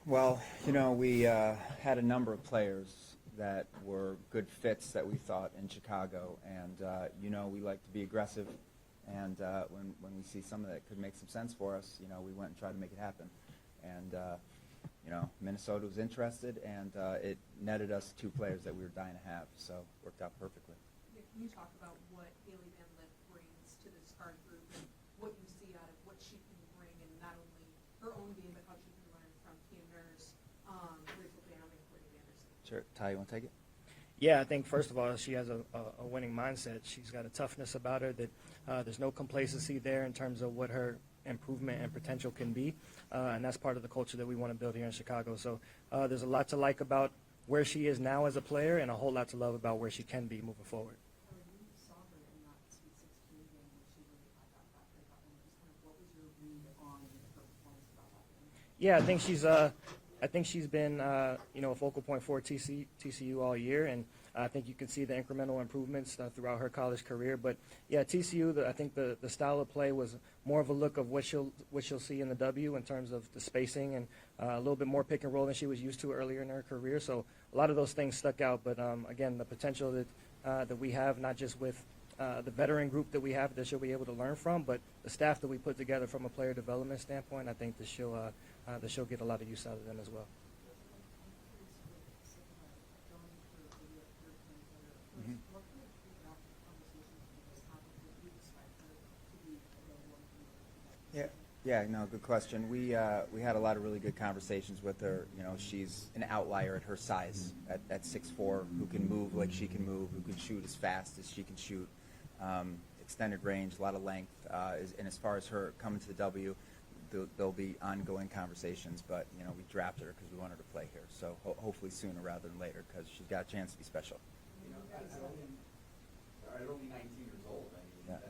Well, we had a number of players that were good fits that we thought in Chicago, and we like to be aggressive. And when we see someone that could make some sense for us, we went and tried to make it happen. And Minnesota was interested, and it netted us 2 players that we were dying to have, so it worked out perfectly. Can you talk about what Hailey Van Lith brings to this guard group and what you see out of what she can bring, and not only her own game, but how she can learn from Kim Nurse, Rachel Bam, and Courtney Anderson? Sure. Ty, you want to take it? Yeah, I think first of all, she has a winning mindset. She's got a toughness about her that there's no complacency there in terms of what her improvement and potential can be, and that's part of the culture that we want to build here in Chicago. So there's a lot to like about where she is now as a player, and a whole lot to love about where she can be moving forward. You saw her in that Sweet 16 game where she really had that breakout, and just kind of what was your read on her performance about that game? Yeah, I think she's been a focal point for TCU all year, and I think you can see the incremental improvements throughout her college career. But yeah, TCU, I think the style of play was more of a look of what she'll see in the W in terms of the spacing and a little bit more pick and roll than she was used to earlier in her career. So a lot of those things stuck out. But again, the potential that we have, not just with the veteran group that we have that she'll be able to learn from, but the staff that we put together from a player development standpoint, I think that she'll get a lot of use out of them as well. Yeah, no, good question. We had a lot of really good conversations with her. She's an outlier at her size, at 6'4", who can move like she can move, who can shoot as fast as she can shoot, extended range, a lot of length. And as far as her coming to the W, there'll be ongoing conversations. But we drafted her because we want her to play here. So hopefully sooner rather than later, because she's got a chance to be special. At only 19 years old, I mean, Yeah.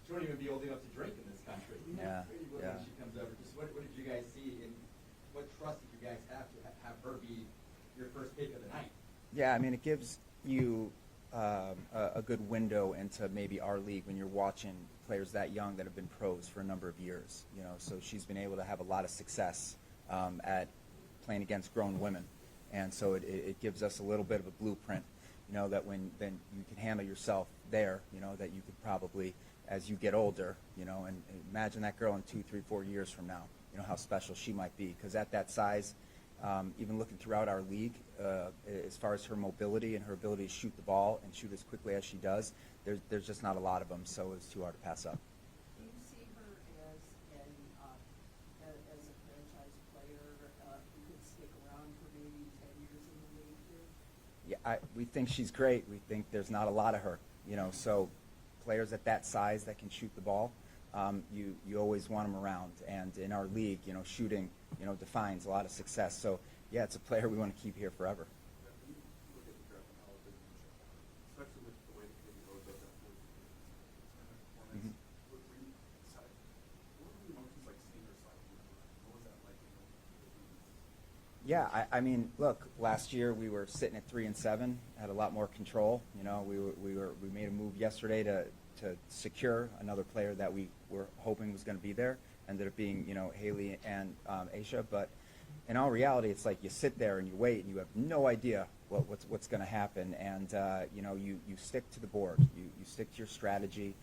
she won't even be old enough to drink in this country. Yeah, When yeah. she comes over, just what did you guys see, and what trust did you guys have to have her be your first pick of the night? Yeah, I mean, it gives you a good window into maybe our league when you're watching players that young that have been pros for a number of years. So she's been able to have a lot of success at playing against grown women, and so it gives us a little bit of a blueprint. That when then you can handle yourself there. That you could probably, as you get older, and imagine that girl in 2, 3, 4 years from now. How special she might be, because at that size. Even looking throughout our league, as far as her mobility and her ability to shoot the ball and shoot as quickly as she does, there's just not a lot of them, so it's too hard to pass up. Do you see her as a franchise player who could stick around for maybe 10 years in the league here? Yeah, we think she's great. We think there's not a lot of her, so players at that size that can shoot the ball, you always want them around. And in our league, shooting, defines a lot of success. So, yeah, it's a player we want to keep here forever. Mm-hmm. Yeah, I mean, look, last year we were sitting at 3-7, had a lot more control. We made a move yesterday to secure another player that we were hoping was going to be there. Ended up being, Hailey and Aisha. But in all reality, it's like you sit there and you wait and you have no idea what's going to happen. And, you stick to the board. You stick to your strategy.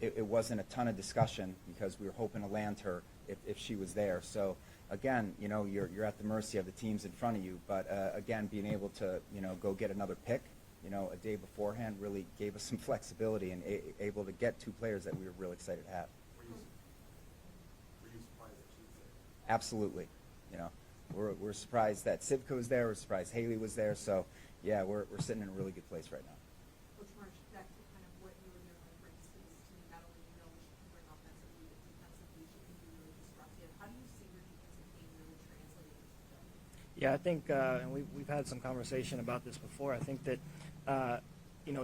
It wasn't a ton of discussion because we were hoping to land her if she was there. So, again, you're at the mercy of the teams in front of you. But, again, being able to, go get another pick, a day beforehand really gave us some flexibility and able to get 2 players that we were really excited to have. Were you surprised that she was there? Absolutely. We're surprised that Sivka was there. We're surprised Hailey was there. So, yeah, we're sitting in a really good place right now. Coach Marsh, back to kind of what you and your line brings to this team. Not only she can bring offensively, but defensively she can be really disruptive. How do you see your defensive game really translating into the game? Yeah, I think, and we've had some conversation about this before. I think that,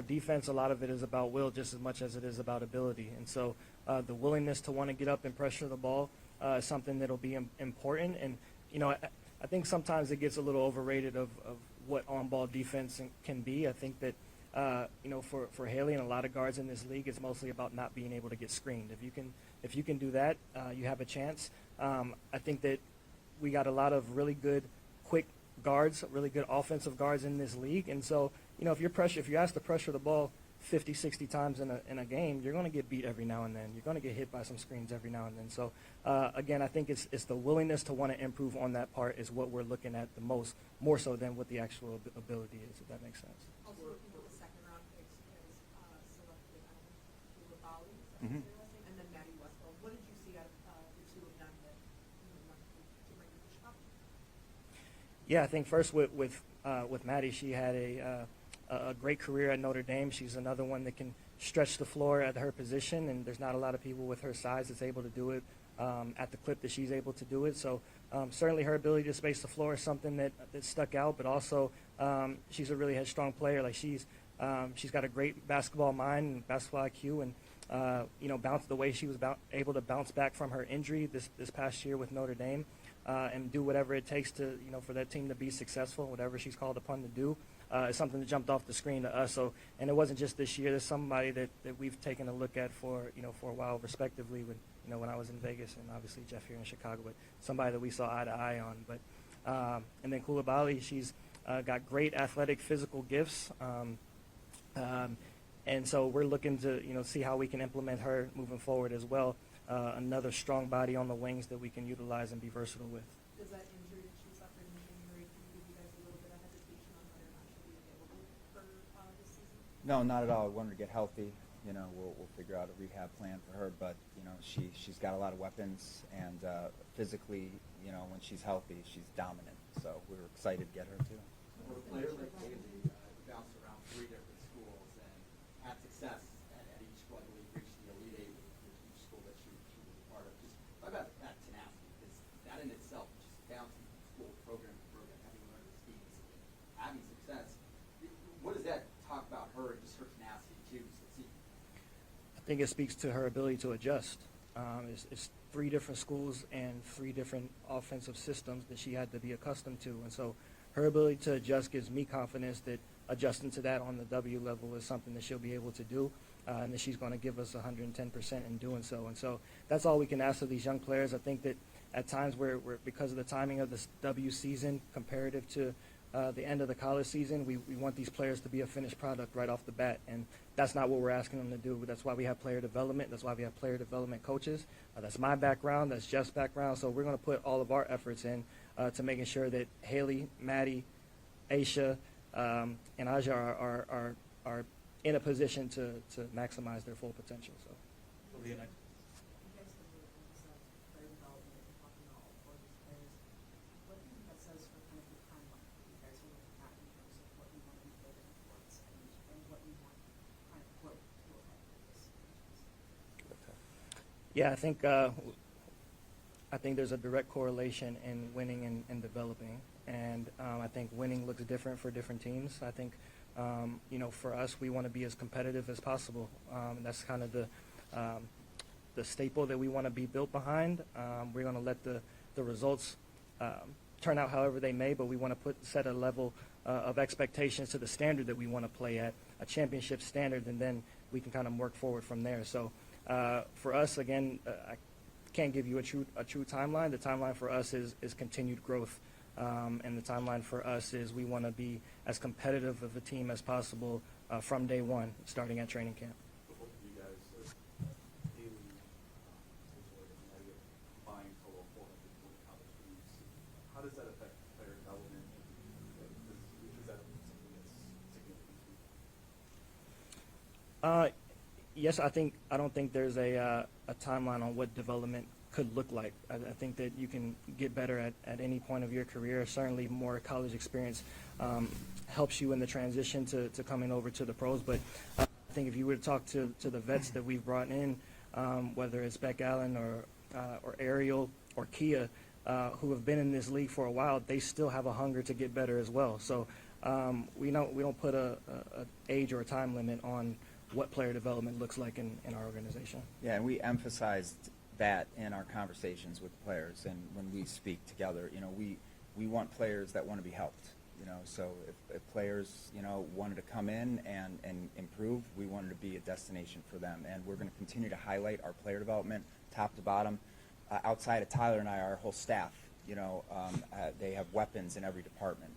defense, a lot of it is about will just as much as it is about ability. And so the willingness to want to get up and pressure the ball is something that'll be important. And, I think sometimes it gets a little overrated of what on-ball defense can be. I think that, for Hailey and a lot of guards in this league, it's mostly about not being able to get screened. If you can do that, you have a chance. I think that we got a lot of really good, quick guards, really good offensive guards in this league. And so, if you're asked to pressure the ball 50, 60 times in a game, you're going to get beat every now and then. You're going to get hit by some screens every now and then. So, again, I think it's the willingness to want to improve on that part is what we're looking at the most, more so than what the actual ability is, if that makes sense. Also looking at the second round picks, you guys selected Kula Bali, Mhm. and then Maddie Westfall. What did you see out of the two of them that to bring to Chicago? Yeah, I think first with Maddie, she had a great career at Notre Dame. She's another one that can stretch the floor at her position, and there's not a lot of people with her size that's able to do it at the clip that she's able to do it. So certainly her ability to space the floor is something that stuck out, but also she's a really headstrong player. Like she's got a great basketball mind and basketball IQ, and the way she was able to bounce back from her injury this past year with Notre Dame. And do whatever it takes to, for that team to be successful, whatever she's called upon to do, is something that jumped off the screen to us. So, and it wasn't just this year. There's somebody that we've taken a look at for a while, respectively, when I was in Vegas, and obviously Jeff here in Chicago, but somebody that we saw eye to eye on. But and then Kula Bali, she's got great athletic, physical gifts. And so we're looking to, see how we can implement her moving forward as well. Another strong body on the wings that we can utilize and be versatile with. Does that injury that she suffered in January give you guys a little bit of hesitation on whether or not she'll be available for this season? No, not at all. I want her to get healthy. We'll figure out a rehab plan for her. But she's got a lot of weapons, and physically, when she's healthy, she's dominant. So we're excited to get her too. For a player like Hailey, bounced around 3 different schools and had success at each school. I believe reached the Elite Eight with each school that she was a part of. Just talk about that tenacity, because that in itself, just bouncing from school program to program, having learned the schemes, having success. What does that talk about her and just her tenacity to succeed? I think it speaks to her ability to adjust. It's 3 different schools and 3 different offensive systems that she had to be accustomed to. And so her ability to adjust gives me confidence that adjusting to that on the W level is something that she'll be able to do, and that she's going to give us 110% in doing so. And so that's all we can ask of these young players. I think that at times we're because of the timing of this W season comparative to the end of the college season, we want these players to be a finished product right off the bat, and that's not what we're asking them to do. That's why we have player development. That's why we have player development coaches. That's my background. That's Jeff's background. So we're going to put all of our efforts in to making sure that Hailey, Maddie, Aisha, and Aja are in a position to maximize their full potential. So. You guys have really emphasized player development and talking all for these players. What do you think that says for kind of the timeline you guys are looking at in terms of what you want to be building towards and what you want kind of growth to look like for this? Yeah, I think there's a direct correlation in winning and developing, and I think winning looks different for different teams. I think for us, we want to be as competitive as possible. That's kind of the staple that we want to be built behind. We're going to let the results turn out however they may, but we want to set a level of expectations to the standard that we want to play at, a championship standard, and then we can kind of work forward from there. So for us, again, I can't give you a true timeline. The timeline for us is continued growth, and the timeline for us is we want to be as competitive of a team as possible from day one, starting at training camp. Both of you guys, Hailey, and Maddie combined total of 440 college games. How does that affect player development? Is that something that's significant to you? Yes, I don't think there's a timeline on what development could look like. I think that you can get better at any point of your career. Certainly more college experience helps you in the transition to coming over to the pros. But I think if you were to talk to the vets that we've brought in, whether it's Beck Allen or Ariel or Kia, who have been in this league for a while, they still have a hunger to get better as well. So we don't put a age or a time limit on what player development looks like in our organization. Yeah, and we emphasized that in our conversations with players, and when we speak together, we want players that want to be helped. So if players, wanted to come in and improve, we wanted to be a destination for them, and we're going to continue to highlight our player development, top to bottom. Outside of Tyler and I, our whole staff They have weapons in every department.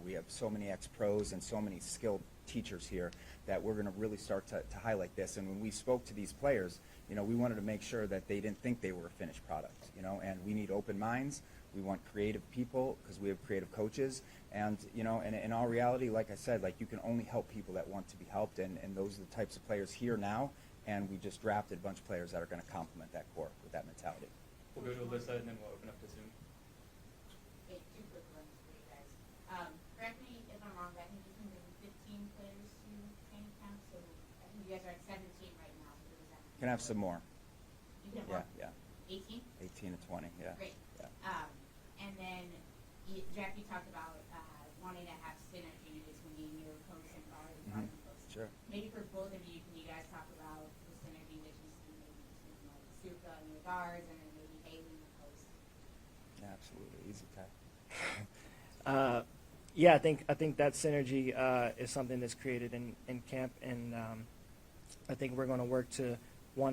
We have so many ex-pros and so many skilled teachers here that we're going to really start to highlight this. And when we spoke to these players, we wanted to make sure that they didn't think they were a finished product, and we need open minds. We want creative people because we have creative coaches. And, and in all reality, like I said, you can only help people that want to be helped, and those are the types of players here now. And we just drafted a bunch of players that are going to complement that core with that mentality. We'll go to Alyssa, and then we'll open up to Zoom. Okay, two quick ones for you guys. Correct me if I'm wrong, but I think you can bring 15 players to training camp, so I think you guys are at 17 right now. So does that Can have some more. You can have Yeah, more? 18? 18 to 20, yeah. Great. Yeah. And then, Jeff, you talked about wanting to have synergy between your coach and guard and guard and post. Sure. Maybe for both of you, can you guys talk about the synergy that you see maybe between Suka and the guards and then maybe Hailey and the post? Yeah, absolutely. Easy tag. Yeah, I think that synergy is something that's created in camp, and I think we're going to work to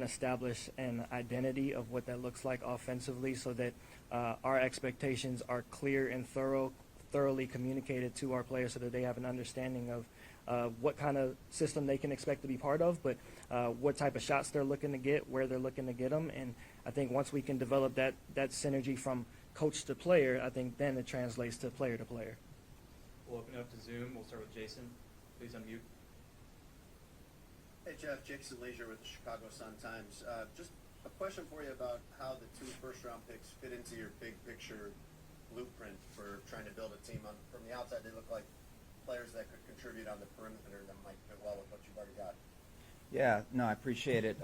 establish an identity of what that looks like offensively, so that our expectations are clear and thoroughly communicated to our players, so that they have an understanding of what kind of system they can expect to be part of, but what type of shots they're looking to get, where they're looking to get them. And I think once we can develop that synergy from coach to player, I think then it translates to player. We'll open it up to Zoom. We'll start with Jason. Please unmute. Hey Jeff, Jason Leisure with the Chicago Sun-Times. Just a question for you about how the 2 first-round picks fit into your big picture blueprint for trying to build a team. From the outside, they look like players that could contribute on the perimeter that might fit well with what you've already got. Yeah, no, I appreciate it.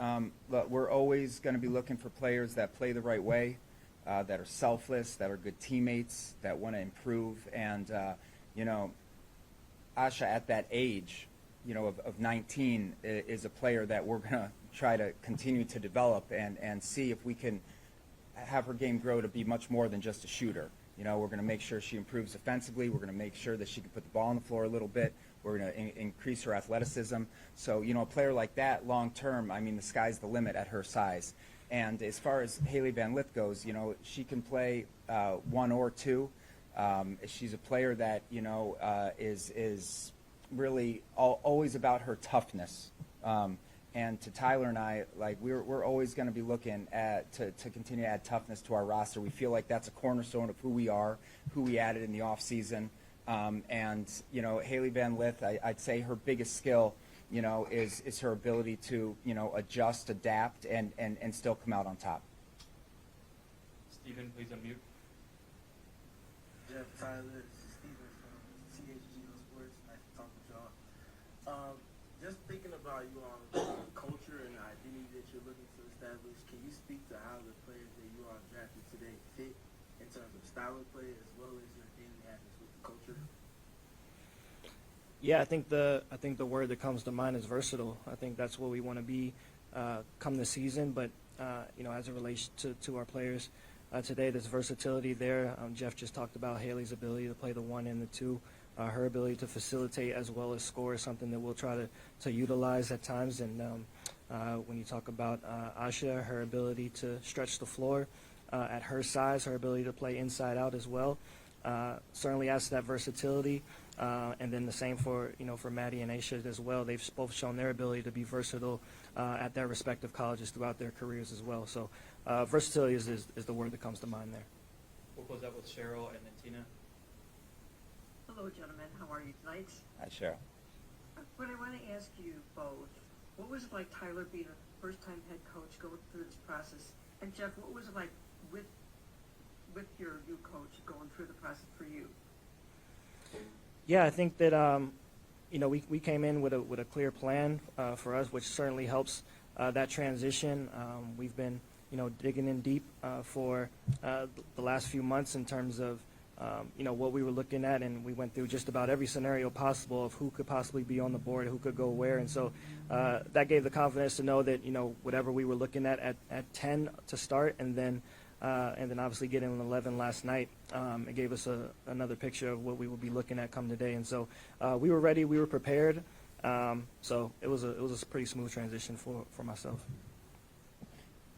Look, we're always going to be looking for players that play the right way, that are selfless, that are good teammates, that want to improve. And, Asha at that age, of 19 is a player that we're going to try to continue to develop and see if we can have her game grow to be much more than just a shooter. We're going to make sure she improves offensively. We're going to make sure that she can put the ball on the floor a little bit. We're going to increase her athleticism. So, a player like that long term, the sky's the limit at her size. And as far as Hailey Van Lith goes, she can play 1 or 2. She's a player that, is really always about her toughness. And to Tyler and I, we're always going to be looking to continue to add toughness to our roster. We feel like that's a cornerstone of who we are, who we added in the offseason. And Hailey Van Lith, I'd say her biggest skill, is her ability to, adjust, adapt, and still come out on top. Steven, please unmute. Jeff, Tyler, this is Steven from CHGO Sports. Nice to talk with y'all. Just thinking about you all, culture and the identity that you're looking to establish, can you speak to how the players that you all drafted today fit in terms of style of play as well as your daily habits with the culture? Yeah, I think the word that comes to mind is versatile. I think that's what we want to be come this season. But as it relates to our players today, there's versatility there. Jeff just talked about Hailey's ability to play the 1 and the 2. Her ability to facilitate as well as score is something that we'll try to utilize at times. And when you talk about Asha, her ability to stretch the floor at her size, her ability to play inside out as well, certainly adds to that versatility. And then the same for Maddie and Aisha as well. They've both shown their ability to be versatile at their respective colleges throughout their careers as well. So versatility is the word that comes to mind there. We'll close out with Cheryl and then Tina. Hello, gentlemen. How are you tonight? Hi, Cheryl. What I want to ask you both, what was it like, Tyler, being a first-time head coach, going through this process? And Jeff, what was it like with your new coach going through the process for you? Yeah, I think that we came in with a clear plan for us, which certainly helps that transition. We've been digging in deep for the last few months in terms of what we were looking at, and we went through just about every scenario possible of who could possibly be on the board, who could go where, and so that gave the confidence to know that whatever we were looking at 10 to start, and then obviously getting an 11 last night, it gave us another picture of what we will be looking at come today, and so we were ready, we were prepared, so it was a pretty smooth transition for myself.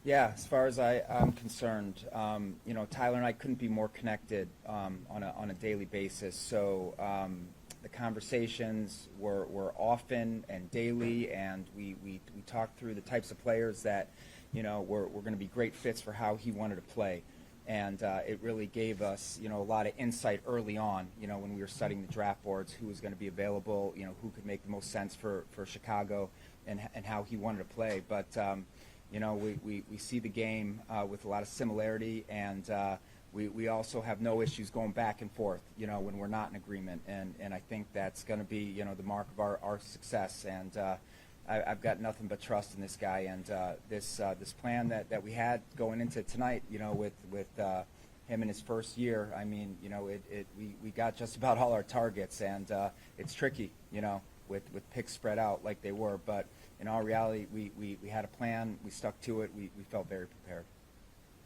Yeah, as far as I'm concerned, Tyler and I couldn't be more connected on a daily basis. So the conversations were often and daily, and we talked through the types of players that were going to be great fits for how he wanted to play. And it really gave us a lot of insight early on, when we were studying the draft boards, who was going to be available, who could make the most sense for Chicago, and how he wanted to play. But we see the game with a lot of similarity, and we also have no issues going back and forth, when we're not in agreement. And I think that's going to be, the mark of our success. And I've got nothing but trust in this guy. And this plan that we had going into tonight, with him in his first year, I mean, we got just about all our targets. And it's tricky, with picks spread out like they were. But in all reality, we had a plan. We stuck to it. We felt very prepared.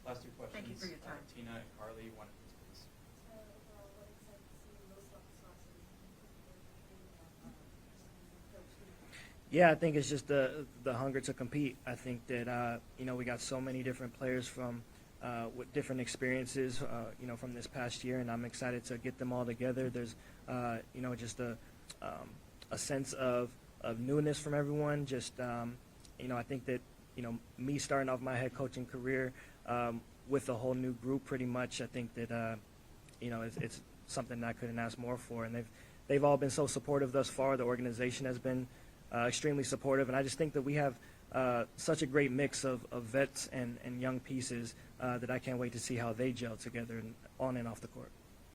Last two questions. Thank you for your time. Tina and Carly, one of these, please. Yeah, I think it's just the hunger to compete. I think that we got so many different players from with different experiences, from this past year, and I'm excited to get them all together. There's just a sense of newness from everyone. Just I think that me starting off my head coaching career with a whole new group, pretty much. I think that it's something that I couldn't ask more for, and they've all been so supportive thus far. The organization has been extremely supportive, and I just think that we have such a great mix of vets and young pieces that I can't wait to see how they gel together on and off the court.